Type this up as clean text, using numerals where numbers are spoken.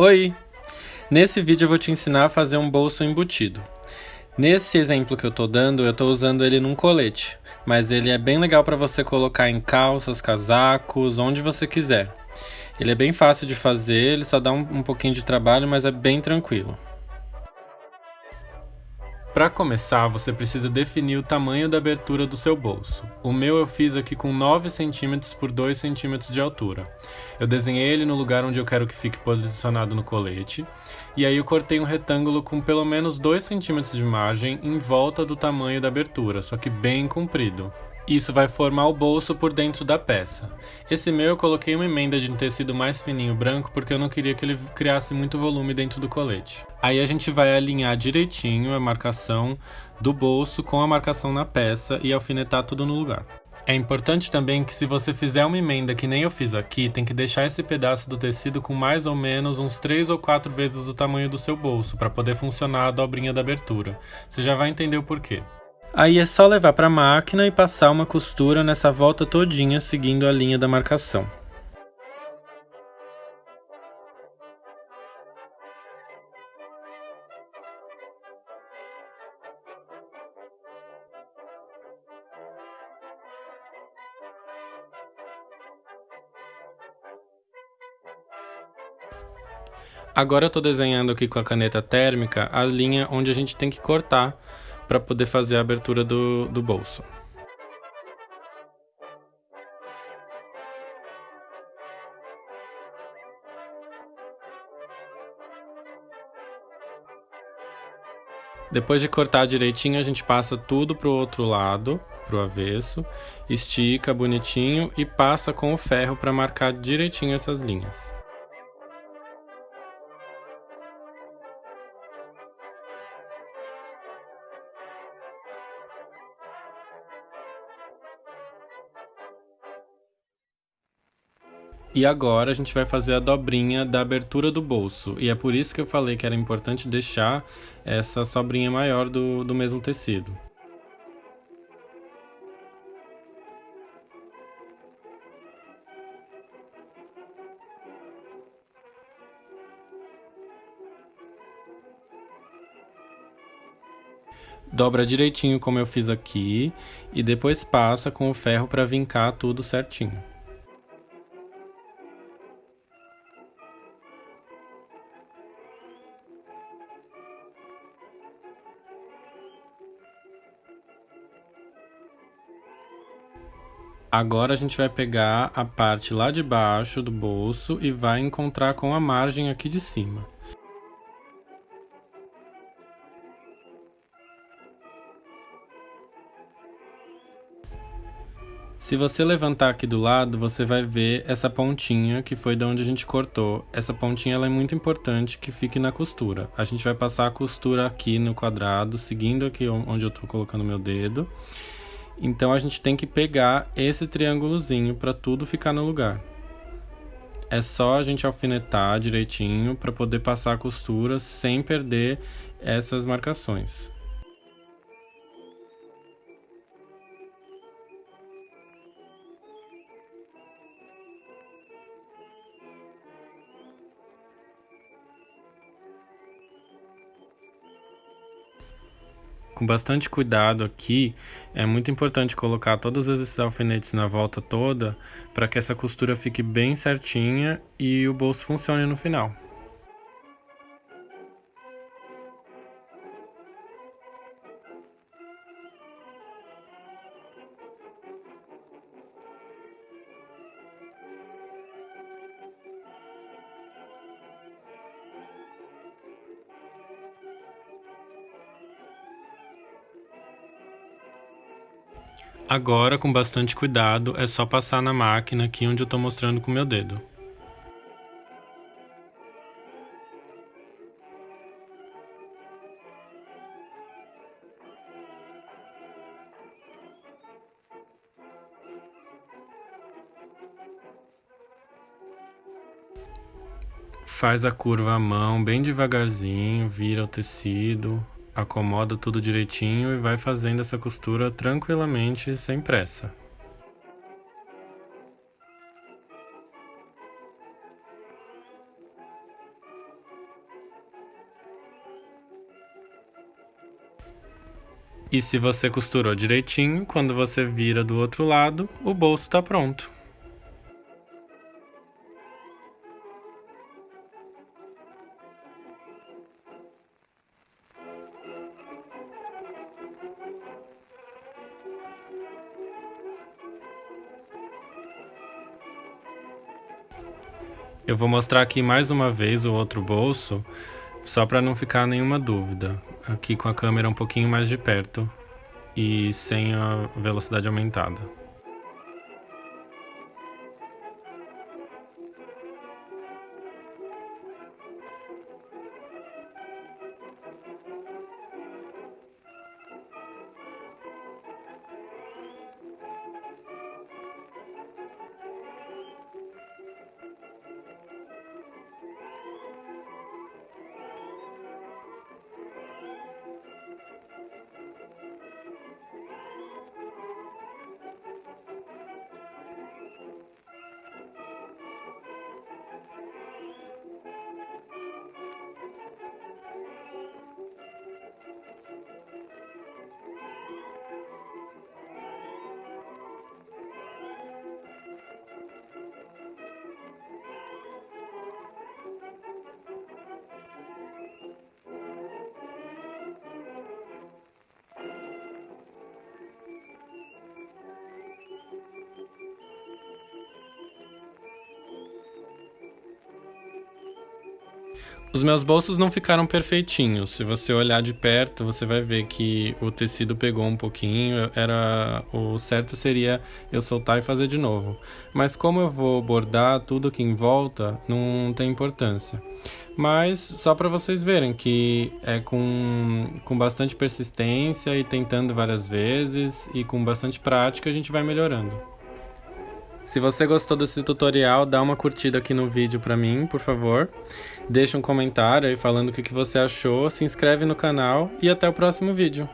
Oi! Nesse vídeo eu vou te ensinar a fazer um bolso embutido. Nesse exemplo que eu tô dando, eu tô usando ele num colete, mas ele é bem legal para você colocar em calças, casacos, onde você quiser. Ele é bem fácil de fazer, ele só dá um pouquinho de trabalho, mas é bem tranquilo. Para começar, você precisa definir o tamanho da abertura do seu bolso. O meu eu fiz aqui com 9 cm por 2 cm de altura. Eu desenhei ele no lugar onde eu quero que fique posicionado no colete, e aí eu cortei um retângulo com pelo menos 2 cm de margem em volta do tamanho da abertura, só que bem comprido. Isso vai formar o bolso por dentro da peça. Esse meu eu coloquei uma emenda de um tecido mais fininho branco porque eu não queria que ele criasse muito volume dentro do colete. Aí a gente vai alinhar direitinho a marcação do bolso com a marcação na peça e alfinetar tudo no lugar. É importante também que se você fizer uma emenda que nem eu fiz aqui, tem que deixar esse pedaço do tecido com mais ou menos uns 3 ou 4 vezes o tamanho do seu bolso, para poder funcionar a dobrinha da abertura. Você já vai entender o porquê. Aí é só levar para a máquina e passar uma costura nessa volta todinha seguindo a linha da marcação. Agora eu estou desenhando aqui com a caneta térmica a linha onde a gente tem que cortar para poder fazer a abertura do bolso. Depois de cortar direitinho, a gente passa tudo pro outro lado, pro avesso, estica bonitinho e passa com o ferro para marcar direitinho essas linhas. E agora a gente vai fazer a dobrinha da abertura do bolso. E é por isso que eu falei que era importante deixar essa sobrinha maior do mesmo tecido. Dobra direitinho como eu fiz aqui e depois passa com o ferro para vincar tudo certinho. Agora a gente vai pegar a parte lá de baixo do bolso e vai encontrar com a margem aqui de cima. Se você levantar aqui do lado, você vai ver essa pontinha que foi de onde a gente cortou. Essa pontinha ela é muito importante que fique na costura. A gente vai passar a costura aqui no quadrado, seguindo aqui onde eu estou colocando meu dedo. Então a gente tem que pegar esse triângulozinho para tudo ficar no lugar. É só a gente alfinetar direitinho para poder passar a costura sem perder essas marcações. Com bastante cuidado aqui, é muito importante colocar todos esses alfinetes na volta toda para que essa costura fique bem certinha e o bolso funcione no final. Agora, com bastante cuidado, é só passar na máquina aqui onde eu estou mostrando com o meu dedo. Faz a curva à mão bem devagarzinho, vira o tecido, acomoda tudo direitinho e vai fazendo essa costura tranquilamente, sem pressa. E se você costurou direitinho, quando você vira do outro lado, o bolso está pronto. Eu vou mostrar aqui mais uma vez o outro bolso, só para não ficar nenhuma dúvida. Aqui com a câmera um pouquinho mais de perto e sem a velocidade aumentada. Os meus bolsos não ficaram perfeitinhos. Se você olhar de perto, você vai ver que o tecido pegou um pouquinho. O certo seria eu soltar e fazer de novo. Mas como eu vou bordar tudo aqui em volta, não tem importância. Mas só para vocês verem que é com bastante persistência e tentando várias vezes e com bastante prática a gente vai melhorando. Se você gostou desse tutorial, dá uma curtida aqui no vídeo pra mim, por favor. Deixa um comentário aí falando o que você achou, se inscreve no canal e até o próximo vídeo.